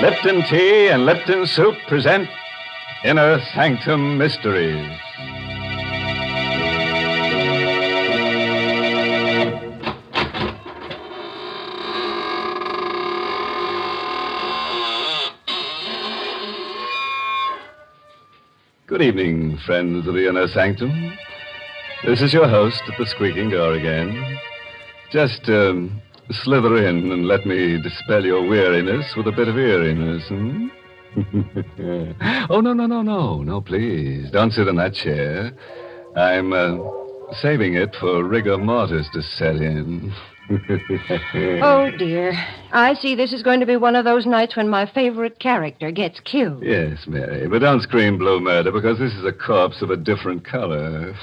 Lipton Tea and Lipton Soup present Inner Sanctum Mysteries. Good evening, friends of the Inner Sanctum. This is your host at the squeaking door again. Just slither in and let me dispel your weariness with a bit of eeriness, hmm? Oh, no, please. Don't sit in that chair. I'm saving it for rigor mortis to set in. Oh, dear. I see this is going to be one of those nights when my favorite character gets killed. Yes, Mary, but don't scream blue murder, because this is a corpse of a different color.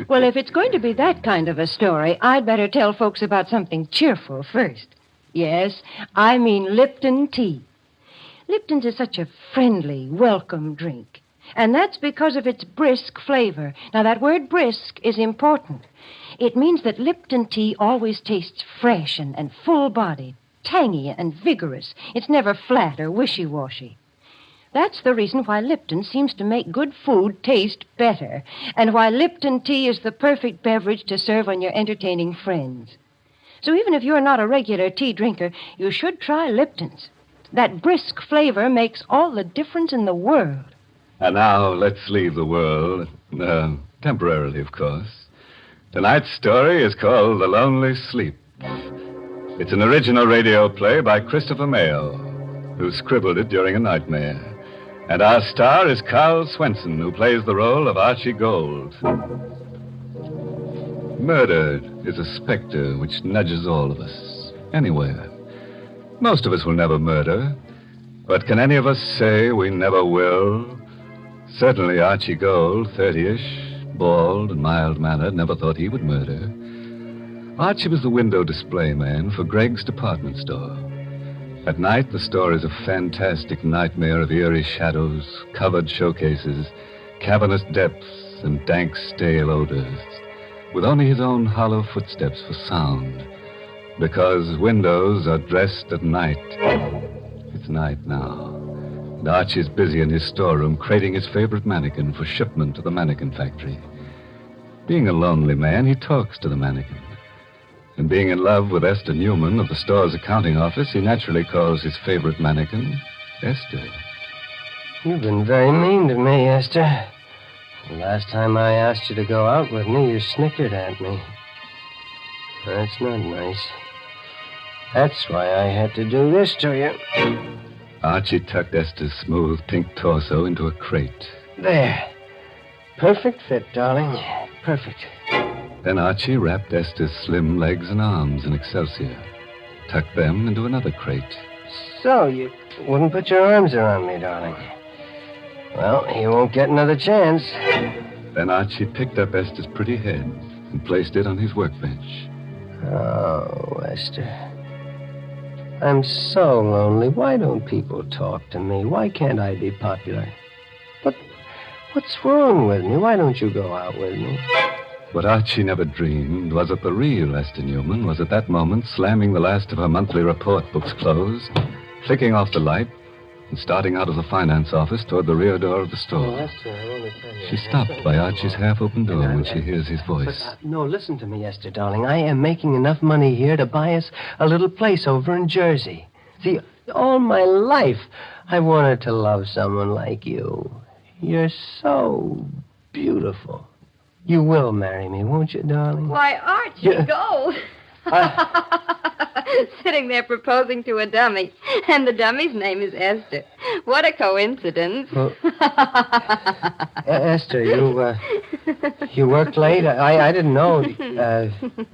Well, if it's going to be that kind of a story, I'd better tell folks about something cheerful first. Yes, I mean Lipton tea. Lipton's is such a friendly, welcome drink. And that's because of its brisk flavor. Now, that word brisk is important. It means that Lipton tea always tastes fresh and full-bodied, tangy and vigorous. It's never flat or wishy-washy. That's the reason why Lipton seems to make good food taste better, and why Lipton tea is the perfect beverage to serve when you're entertaining friends. So even if you're not a regular tea drinker, you should try Lipton's. That brisk flavor makes all the difference in the world. And now let's leave the world, temporarily, of course. Tonight's story is called The Lonely Sleep. It's an original radio play by Christopher Mayo, who scribbled it during a nightmare. And our star is Karl Swenson, who plays the role of Archie Gold. Murder is a specter which nudges all of us, anywhere. Most of us will never murder, but can any of us say we never will? Certainly Archie Gold, 30-ish, bald and mild-mannered, never thought he would murder. Archie was the window display man for Greg's department store. At night, the store is a fantastic nightmare of eerie shadows, covered showcases, cavernous depths, and dank, stale odors, with only his own hollow footsteps for sound, because windows are dressed at night. It's night now, and Archie's busy in his storeroom crating his favorite mannequin for shipment to the mannequin factory. Being a lonely man, he talks to the mannequin. And being in love with Esther Newman of the store's accounting office, he naturally calls his favorite mannequin Esther. You've been very mean to me, Esther. The last time I asked you to go out with me, you snickered at me. That's not nice. That's why I had to do this to you. Archie tucked Esther's smooth pink torso into a crate. There. Perfect fit, darling. Perfect. Then Archie wrapped Esther's slim legs and arms in excelsior, tucked them into another crate. So, you wouldn't put your arms around me, darling. Well, you won't get another chance. Then Archie picked up Esther's pretty head and placed it on his workbench. Oh, Esther. I'm so lonely. Why don't people talk to me? Why can't I be popular? But what's wrong with me? Why don't you go out with me? What Archie never dreamed was that the real Esther Newman was at that moment slamming the last of her monthly report books closed, flicking off the light, and starting out of the finance office toward the rear door of the store. Oh, Esther, I want to tell you. She stopped by Archie's half-open door when she hears his voice. But, no, listen to me, Esther, darling. I am making enough money here to buy us a little place over in Jersey. See, all my life I wanted to love someone like you. You're so beautiful. You will marry me, won't you, darling? Why, Archie Gold. Sitting there proposing to a dummy, and the dummy's name is Esther. What a coincidence. Well, Esther, you worked late? I didn't know.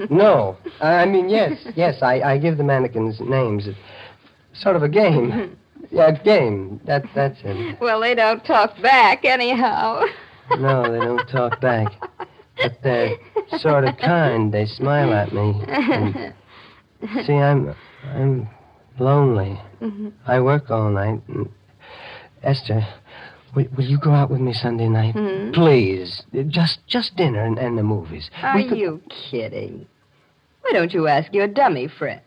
No. I mean, yes, I give the mannequins names. It's sort of a game. Yeah, a game. That's it. Well, they don't talk back anyhow. No, they don't talk back. But they're sort of kind. They smile at me. And, see, I'm lonely. Mm-hmm. I work all night. And Esther, will you go out with me Sunday night? Mm-hmm. Please. Just dinner and the movies. Are you kidding? Why don't you ask your dummy friend?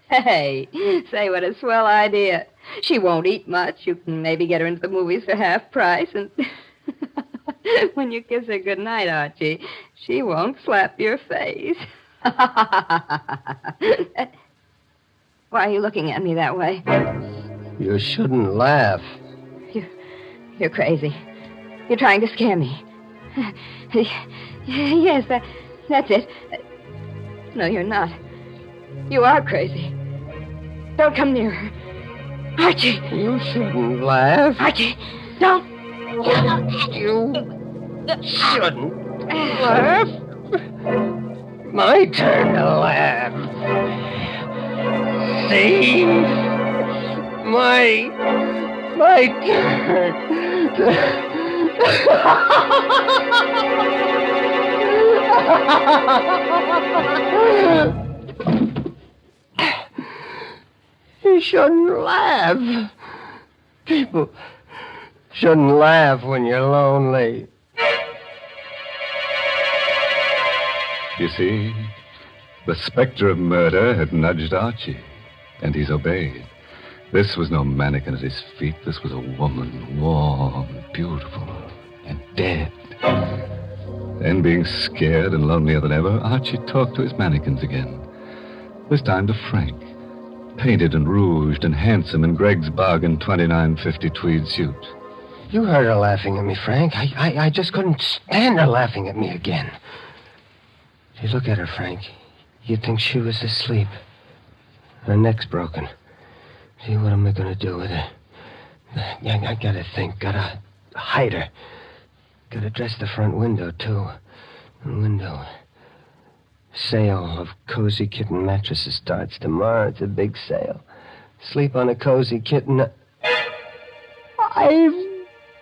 Hey, say, what a swell idea. She won't eat much. You can maybe get her into the movies for half price, and when you kiss her goodnight, Archie, she won't slap your face. Why are you looking at me that way? You shouldn't laugh. You're crazy. You're trying to scare me. Yes, that's it. No, you're not. You are crazy. Don't come near her. Archie! You shouldn't laugh. Archie, don't. You shouldn't laugh. My turn to laugh. See? My turn. You shouldn't laugh. People shouldn't laugh when you're lonely. You see, the specter of murder had nudged Archie, and he's obeyed. This was no mannequin at his feet. This was a woman, warm, beautiful, and dead. Then, being scared and lonelier than ever, Archie talked to his mannequins again. This time to Frank, painted and rouged and handsome in Greg's bargain $29.50 tweed suit. You heard her laughing at me, Frank. I just couldn't stand her laughing at me again. You look at her, Frank. You'd think she was asleep. Her neck's broken. See, what am I going to do with her? I gotta think. Gotta hide her. Gotta dress the front window, too. The window. Sale of Cozy Kitten mattresses starts tomorrow. It's a big sale. Sleep on a Cozy Kitten. I've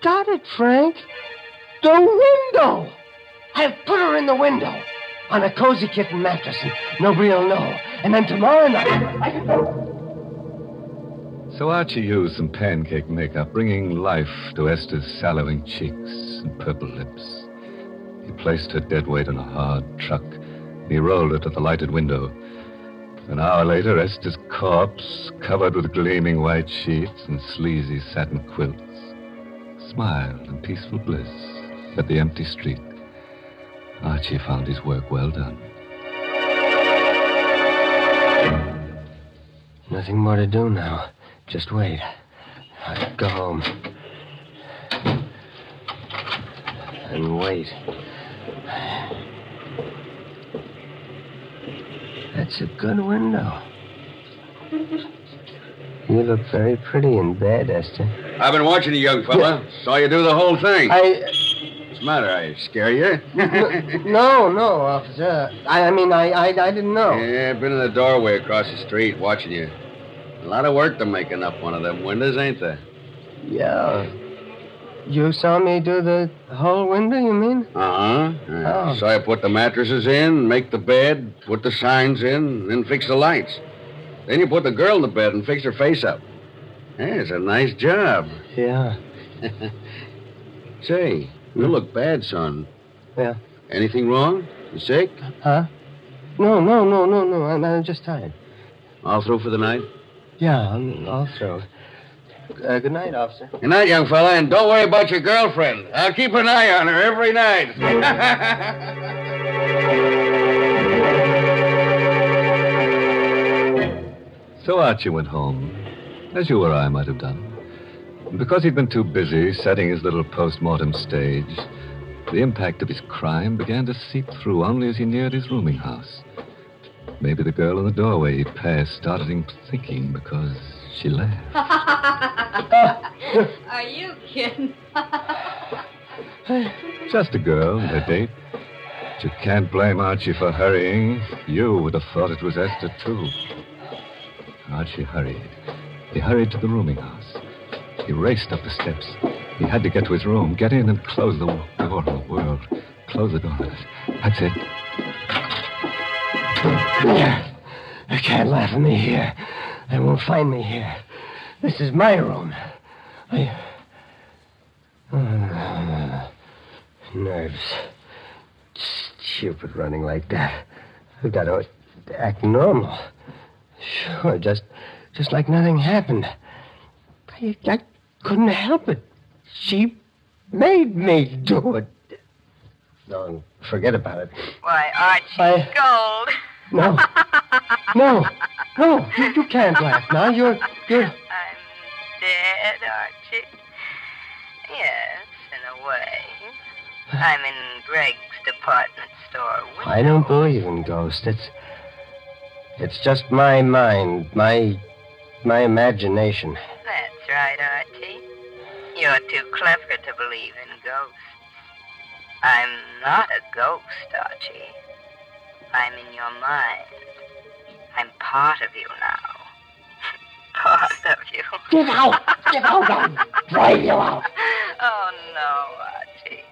got it, Frank. The window! I've put her in the window on a Cozy Kitten mattress, and nobody'll know. And then tomorrow night... So Archie used some pancake makeup, bringing life to Esther's sallowing cheeks and purple lips. He placed her dead weight on a hard truck. He rolled her to the lighted window. An hour later, Esther's corpse, covered with gleaming white sheets and sleazy satin quilts, smiled in peaceful bliss at the empty street. Archie found his work well done. Nothing more to do now. Just wait. I'll go home. And wait. That's a good window. You look very pretty in bed, Esther. I've been watching you, young fella. Saw you do the whole thing. What's the matter? I scare you? No, officer. I didn't know. Yeah, I've been in the doorway across the street watching you. A lot of work to making up one of them windows, ain't there? Yeah. You saw me do the whole window, you mean? Uh-huh. Oh. Saw you put the mattresses in, make the bed, put the signs in, then fix the lights. Then you put the girl in the bed and fix her face up. Yeah, it's a nice job. Yeah. Say, you look bad, son. Yeah. Anything wrong? You sick? Huh? No. I'm just tired. All through for the night? Yeah, I'm all through. Good night, officer. Good night, young fella, and don't worry about your girlfriend. I'll keep an eye on her every night. So Archie went home, as you or I might have done. And because he'd been too busy setting his little post-mortem stage, the impact of his crime began to seep through only as he neared his rooming house. Maybe the girl in the doorway he passed started him thinking because she laughed. Are you kidding? Just a girl and a date. But you can't blame Archie for hurrying. You would have thought it was Esther, too. Archie hurried. He hurried to the rooming house. He raced up the steps. He had to get to his room, get in and close the door of the world. Close the door. That's it. There. They can't laugh at me here. They won't find me here. This is my room. Nerves. Stupid running like that. I've got to act normal. Sure, just like nothing happened. I couldn't help it. She made me do it. No, forget about it. Why, Archie Gold. No. No, you can't laugh now. You're... I'm dead, Archie. Yes, in a way. I'm in Greg's department store window. I don't believe in ghosts. It's just my mind, my imagination. That's right, Archie. You're too clever to believe in ghosts. I'm not a ghost, Archie. I'm in your mind. I'm part of you now. Part of you. Get out! I'll drive you out. Oh, no, Archie.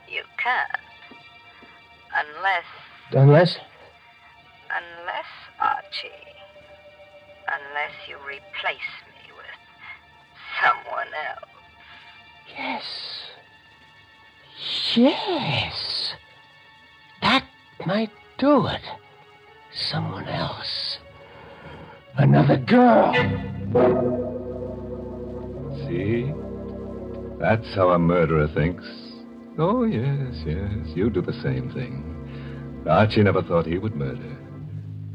You can't. Unless, Archie. Unless you replace me with someone else. Yes. That might do it. Someone else. Another girl. See? That's how a murderer thinks. Oh, yes. You do the same thing. Archie never thought he would murder.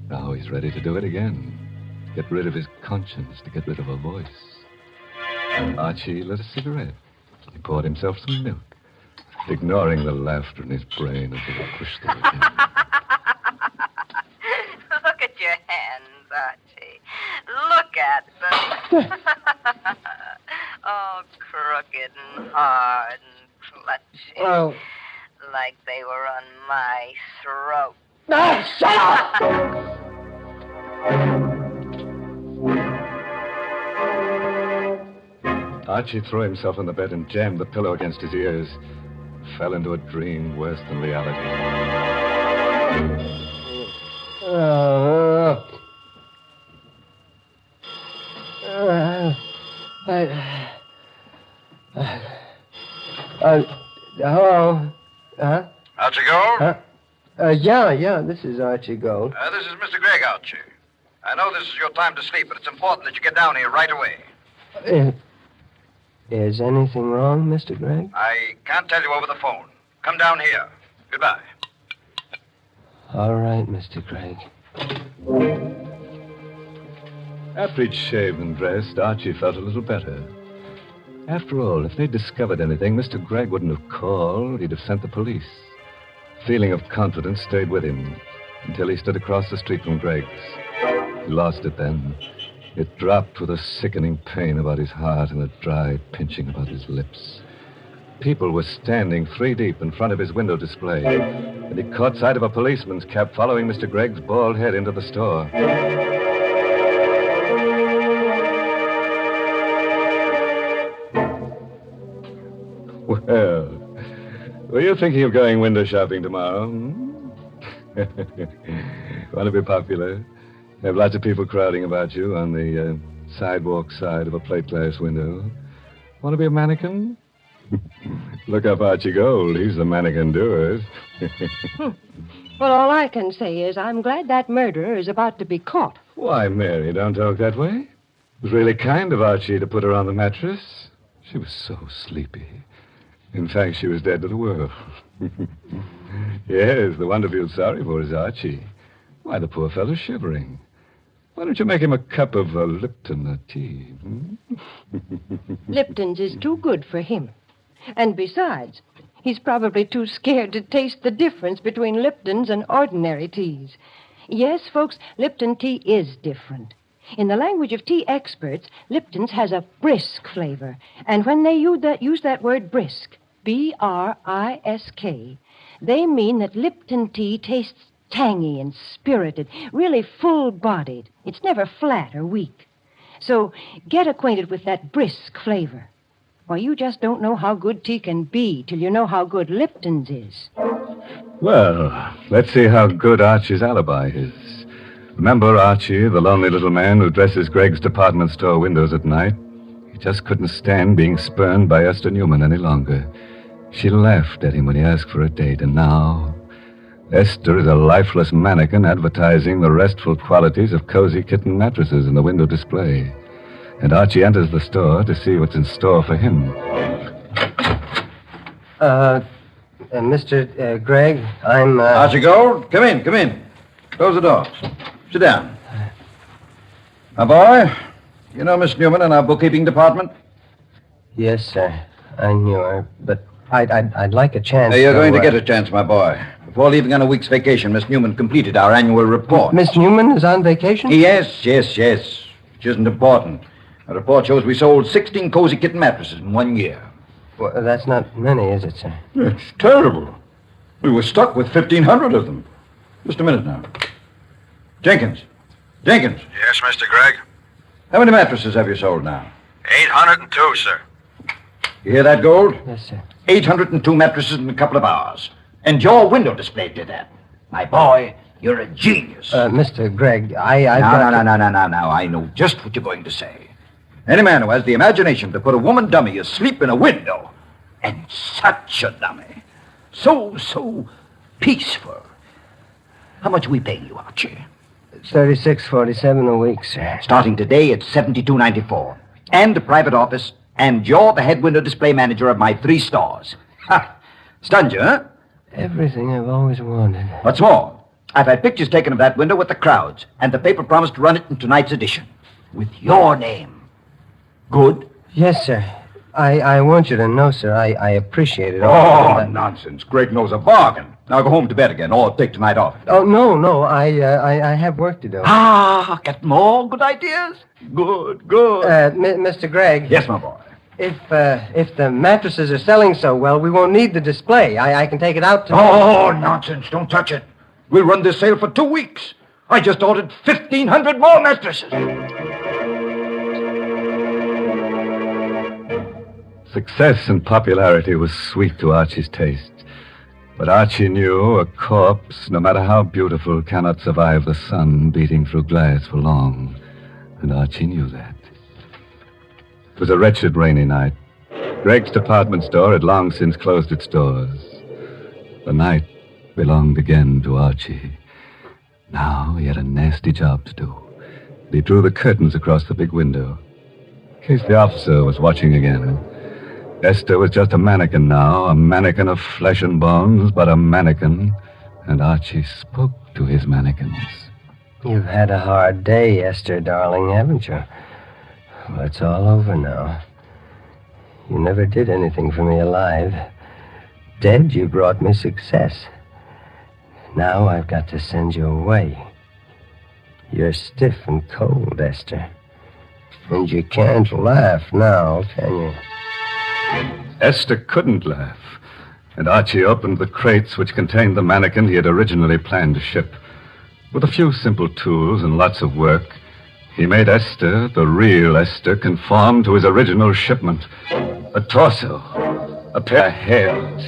Now he's ready to do it again. Get rid of his conscience, to get rid of a voice. Archie lit a cigarette. He poured himself some milk, ignoring the laughter in his brain as he pushed through it. Look at your hands, Archie. Look at them. Oh, crooked and hard and clutching. Oh. Like they were on my throat. Ah, shut up! Archie threw himself on the bed and jammed the pillow against his ears. Fell into a dream worse than reality. Hello? Huh? Archie Gold? Yeah, this is Archie Gold. This is Mr. Gregg, Archie. I know this is your time to sleep, but it's important that you get down here right away. Is anything wrong, Mr. Gregg? I can't tell you over the phone. Come down here. Goodbye. All right, Mr. Gregg. After he'd shaved and dressed, Archie felt a little better. After all, if they'd discovered anything, Mr. Gregg wouldn't have called. He'd have sent the police. Feeling of confidence stayed with him until he stood across the street from Gregg's. He lost it then. It dropped with a sickening pain about his heart and a dry pinching about his lips. People were standing 3 deep in front of his window display, and he caught sight of a policeman's cap following Mr. Gregg's bald head into the store. Well, were you thinking of going window shopping tomorrow? Want to be popular? Have lots of people crowding about you on the sidewalk side of a plate glass window. Want to be a mannequin? Look up Archie Gold. He's the mannequin doer. Well, all I can say is I'm glad that murderer is about to be caught. Why, Mary, don't talk that way. It was really kind of Archie to put her on the mattress. She was so sleepy. In fact, she was dead to the world. Yes, the one to feel sorry for is Archie. Why, the poor fellow's shivering. Why don't you make him a cup of Lipton tea? Lipton's is too good for him. And besides, he's probably too scared to taste the difference between Lipton's and ordinary teas. Yes, folks, Lipton tea is different. In the language of tea experts, Lipton's has a brisk flavor. And when they use that word brisk, B-R-I-S-K, they mean that Lipton tea tastes tangy and spirited, really full-bodied. It's never flat or weak. So get acquainted with that brisk flavor. Why, you just don't know how good tea can be till you know how good Lipton's is. Well, let's see how good Archie's alibi is. Remember Archie, the lonely little man who dresses Gregg's department store windows at night? He just couldn't stand being spurned by Esther Newman any longer. She laughed at him when he asked for a date, and now Esther is a lifeless mannequin advertising the restful qualities of cozy kitten mattresses in the window display. and Archie enters the store to see what's in store for him. Mr. Gregg, I'm, Archie Gold, come in, come in. Close the doors. Sit down. My boy, you know Miss Newman in our bookkeeping department? Yes, sir. I knew her, but I'd like a chance. You're going to get a chance, my boy. Before leaving on a week's vacation, Miss Newman completed our annual report. Miss Newman is on vacation? Yes. Which isn't important. The report shows we sold 16 cozy kitten mattresses in 1 year. Well, that's not many, is it, sir? It's terrible. We were stuck with 1,500 of them. Just a minute now. Jenkins. Yes, Mr. Gregg? How many mattresses have you sold now? 802, sir. You hear that, Gold? Yes, sir. 802 mattresses in a couple of hours. And your window display did that. My boy, you're a genius. Mr. Gregg, No. I know just what you're going to say. Any man who has the imagination to put a woman dummy asleep in a window, and such a dummy, so peaceful. How much are we paying you, Archie? $36.47 a week, sir. Starting today, it's $72.94. And a private office, and you're the head window display manager of my 3 stores. Ha! Stunned you, huh? Everything I've always wanted. What's more, I've had pictures taken of that window with the crowds, and the paper promised to run it in tonight's edition. With your name. Good? Yes, sir. I want you to know, sir, I appreciate it. Oh, nonsense. Greg knows a bargain. Now go home to bed again, or take tonight off. Oh, no, I have work to do. Get more good ideas? Good. Mr. Gregg. Yes, my boy. If the mattresses are selling so well, we won't need the display. I can take it out to... Oh, nonsense. Don't touch it. We'll run this sale for 2 weeks. I just ordered 1,500 more mattresses. Success and popularity was sweet to Archie's taste. But Archie knew a corpse, no matter how beautiful, cannot survive the sun beating through glass for long. And Archie knew that. It was a wretched rainy night. Greg's department store had long since closed its doors. The night belonged again to Archie. Now he had a nasty job to do. He drew the curtains across the big window, in case the officer was watching again. Esther was just a mannequin now, a mannequin of flesh and bones, but a mannequin, and Archie spoke to his mannequins. You've had a hard day, Esther, darling, haven't you? Well, it's all over now. You never did anything for me alive. Dead, you brought me success. Now I've got to send you away. You're stiff and cold, Esther. And you can't laugh now, can you? Esther couldn't laugh, and Archie opened the crates which contained the mannequin he had originally planned to ship. With a few simple tools and lots of work, he made Esther, the real Esther, conform to his original shipment. A torso, a pair of heads.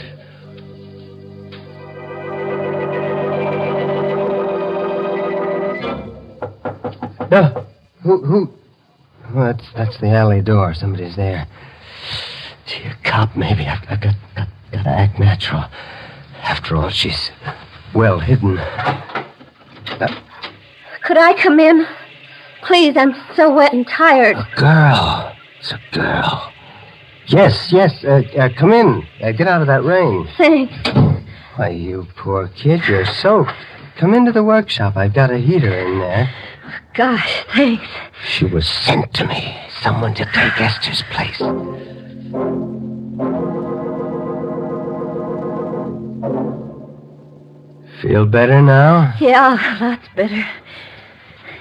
No. Who? Well, that's the alley door. Somebody's there. Gee, a cop, maybe. I've got to act natural. After all, she's well hidden. Could I come in? Please, I'm so wet and tired. A girl. It's a girl. Yes. Come in. Get out of that rain. Thanks. Why, you poor kid, you're soaked. Come into the workshop. I've got a heater in there. Gosh, thanks. She was sent to me. Someone to take Esther's place. Feel better now? Yeah, lots better.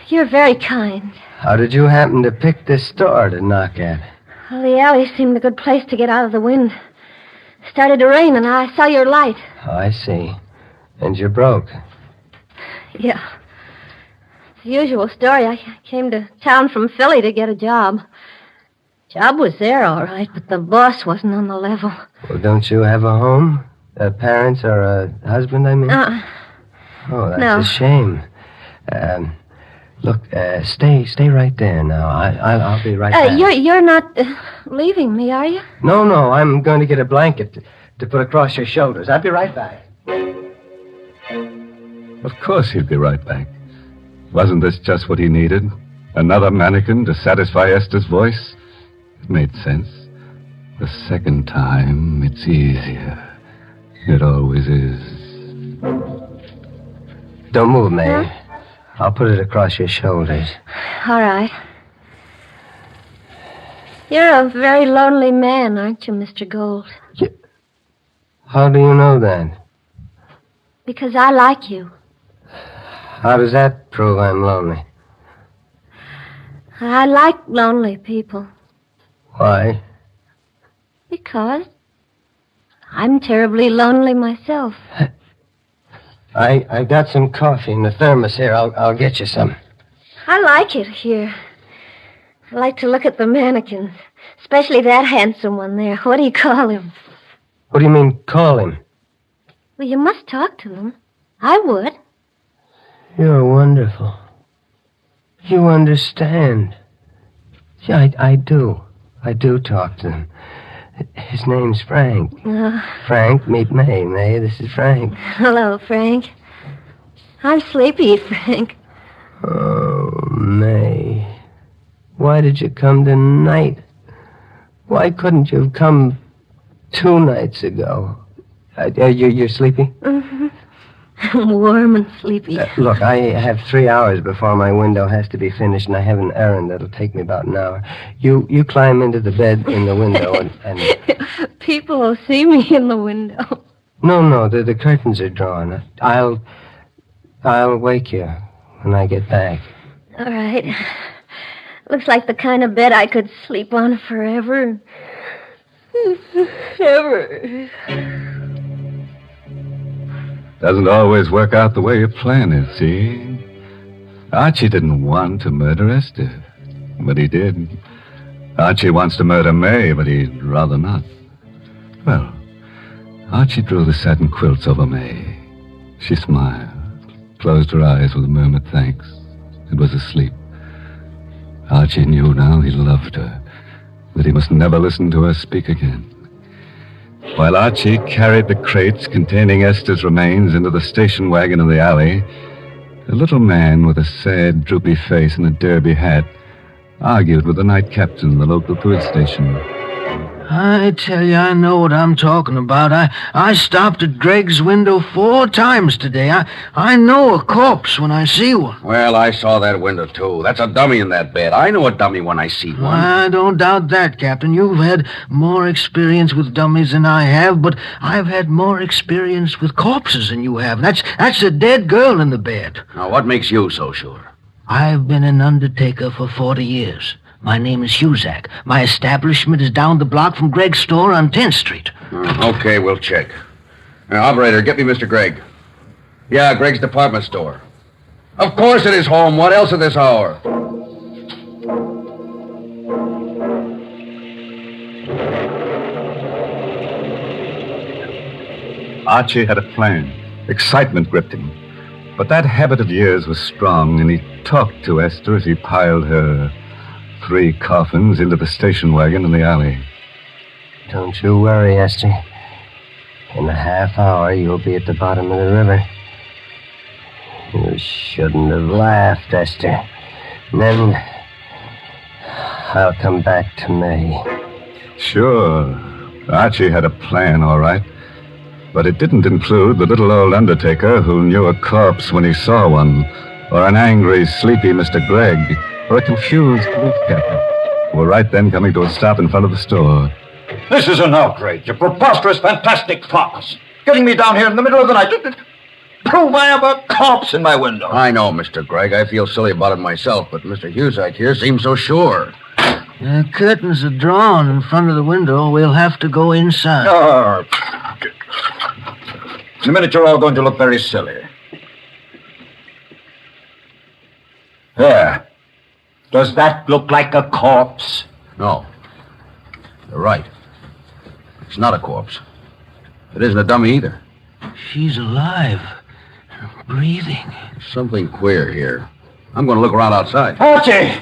You're very kind. How did you happen to pick this store to knock at? Well, the alley seemed a good place to get out of the wind. It started to rain, and I saw your light. Oh, I see. And you're broke. Yeah. It's the usual story. I came to town from Philly to get a job. Job was there, all right, but the boss wasn't on the level. Well, don't you have a home? Parents or a husband, I mean? Oh, that's no. a shame. Look, stay right there now. I'll be right back. You're not leaving me, are you? No, I'm going to get a blanket to put across your shoulders. I'll be right back. Of course he'd be right back. Wasn't this just what he needed? Another mannequin to satisfy Esther's voice? It made sense. The second time, it's easier. It always is. Don't move, May. I'll put it across your shoulders. All right. You're a very lonely man, aren't you, Mr. Gold? How do you know that? Because I like you. How does that prove I'm lonely? I like lonely people. Why? Because I'm terribly lonely myself. I got some coffee in the thermos here. I'll get you some. I like it here. I like to look at the mannequins, especially that handsome one there. What do you call him? What do you mean, call him? Well, you must talk to them. I would. You're wonderful. You understand. Yeah, I do. I do talk to him. His name's Frank. Frank, meet May. May, this is Frank. Hello, Frank. I'm sleepy, Frank. Oh, May. Why did you come tonight? Why couldn't you have come 2 nights ago? You're sleepy? Mm-hmm. I'm warm and sleepy. Look, I have 3 hours before my window has to be finished, and I have an errand that'll take me about an hour. You climb into the bed in the window and... People will see me in the window. No, the curtains are drawn. I'll wake you when I get back. All right. Looks like the kind of bed I could sleep on forever. Ever. Doesn't always work out the way you plan it, see? Archie didn't want to murder Esther, but he did. Archie wants to murder May, but he'd rather not. Well, Archie drew the satin quilts over May. She smiled, closed her eyes with a murmured thanks, and was asleep. Archie knew now he loved her, that he must never listen to her speak again. While Archie carried the crates containing Esther's remains into the station wagon in the alley, a little man with a sad, droopy face and a derby hat argued with the night captain of the local police station. I tell you, I know what I'm talking about. I stopped at Greg's window 4 times today. I know a corpse when I see one. Well, I saw that window, too. That's a dummy in that bed. I know a dummy when I see one. I don't doubt that, Captain. You've had more experience with dummies than I have, but I've had more experience with corpses than you have. That's a dead girl in the bed. Now, what makes you so sure? I've been an undertaker for 40 years. My name is Huzak. My establishment is down the block from Greg's store on 10th Street. Okay, we'll check. Now, operator, get me Mr. Gregg. Yeah, Greg's department store. Of course it is home. What else at this hour? Archie had a plan. Excitement gripped him. But that habit of years was strong, and he talked to Esther as he piled her 3 coffins into the station wagon in the alley. Don't you worry, Esther. In a half hour, you'll be at the bottom of the river. You shouldn't have laughed, Esther. And then I'll come back to May. Sure. Archie had a plan, all right. But it didn't include the little old undertaker who knew a corpse when he saw one, or an angry, sleepy Mr. Gregg, or a confused police captain, who were right then coming to a stop in front of the store. This is an outrage, a preposterous, fantastic farce. Getting me down here in the middle of the night to prove I have a corpse in my window. I know, Mr. Gregg. I feel silly about it myself, but Mr. Huzak here seems so sure. The curtains are drawn in front of the window. We'll have to go inside. In a minute, you're all going to look very silly. There. Does that look like a corpse? No. You're right. It's not a corpse. It isn't a dummy either. She's alive. Breathing. Something queer here. I'm going to look around outside. Archie!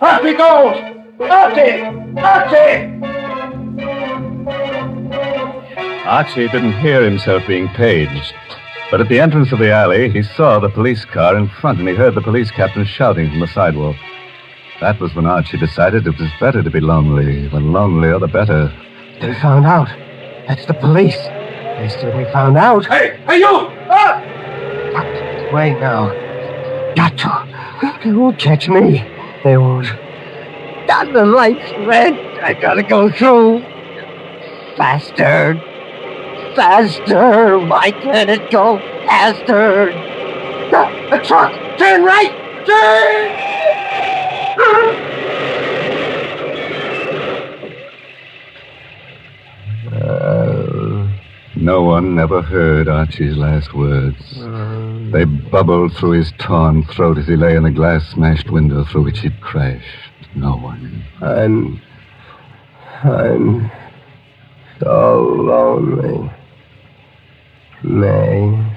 Archie Gold! Archie! Archie! Archie didn't hear himself being paged. But at the entrance of the alley, he saw the police car in front, and he heard the police captain shouting from the sidewalk. That was when Archie decided it was better to be lonely. The lonelier, the better. They found out. That's the police. They said we found out. Hey, you! Ah! Wait now. Got to. They won't catch me. They won't. Got the lights red. I gotta go through. Faster. Faster. Why can't it go faster? The truck. Turn right. Turn! No one ever heard Archie's last words. They bubbled through his torn throat as he lay in the glass-smashed window through which he'd crashed. No one. I'm so lonely. May.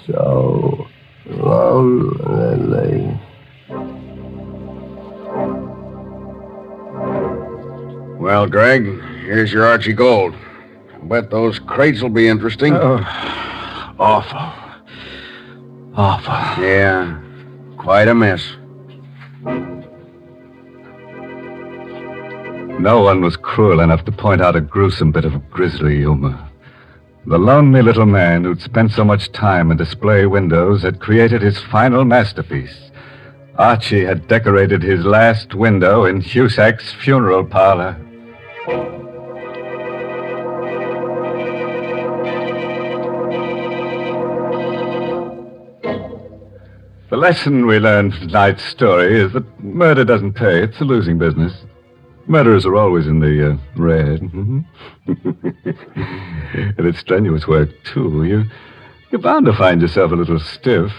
So lonely. Well, Greg, here's your Archie Gold. I bet those crates will be interesting. Awful. Yeah, quite a mess. No one was cruel enough to point out a gruesome bit of grisly humor. The lonely little man who'd spent so much time in display windows had created his final masterpiece. Archie had decorated his last window in Husak's funeral parlor. The lesson we learned from tonight's story is that murder doesn't pay. It's a losing business. Murderers are always in the red. And it's strenuous work, too. You're bound to find yourself a little stiff.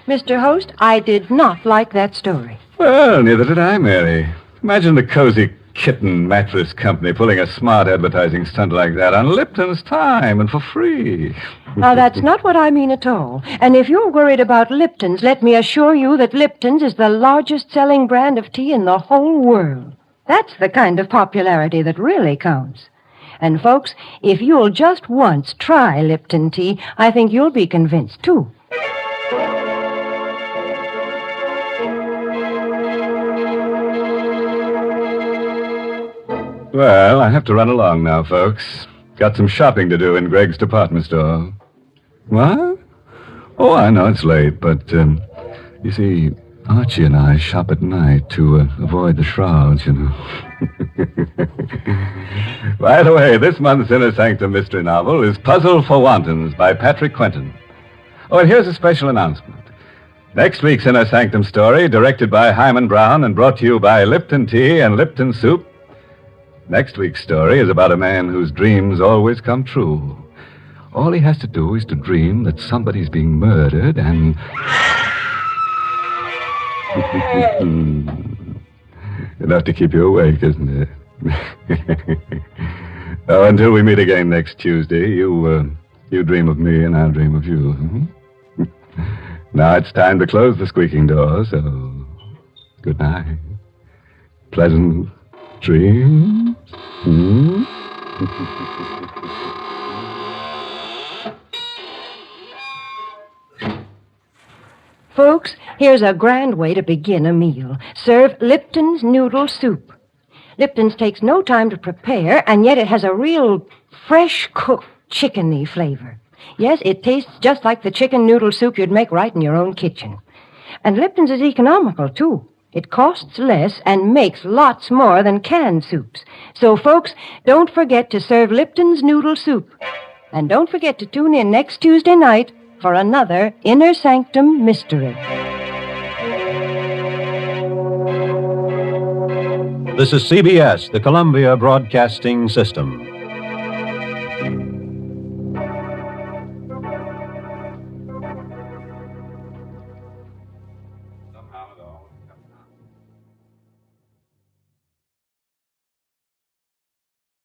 Mr. Host, I did not like that story. Well, neither did I, Mary. Imagine the Cozy Kitten Mattress Company pulling a smart advertising stunt like that on Lipton's time and for free. Now, that's not what I mean at all. And if you're worried about Lipton's, let me assure you that Lipton's is the largest selling brand of tea in the whole world. That's the kind of popularity that really counts. And, folks, if you'll just once try Lipton tea, I think you'll be convinced, too. Well, I have to run along now, folks. Got some shopping to do in Greg's department store. What? Oh, I know it's late, but, you see, Archie and I shop at night to avoid the shrouds, you know. By the way, this month's Inner Sanctum mystery novel is Puzzle for Wantons by Patrick Quentin. Oh, and here's a special announcement. Next week's Inner Sanctum story, directed by Hyman Brown and brought to you by Lipton Tea and Lipton Soup. Next week's story is about a man whose dreams always come true. All he has to do is to dream that somebody's being murdered and... Enough to keep you awake, isn't it? Oh, until we meet again next Tuesday, you dream of me and I'll dream of you. Now it's time to close the squeaking door, so good night. Pleasant dreams. Folks, here's a grand way to begin a meal. Serve Lipton's noodle soup. Lipton's takes no time to prepare, and yet it has a real fresh-cooked chickeny flavor. Yes, it tastes just like the chicken noodle soup you'd make right in your own kitchen. And Lipton's is economical, too. It costs less and makes lots more than canned soups. So, folks, don't forget to serve Lipton's noodle soup. And don't forget to tune in next Tuesday night for another Inner Sanctum mystery. This is CBS, the Columbia Broadcasting System.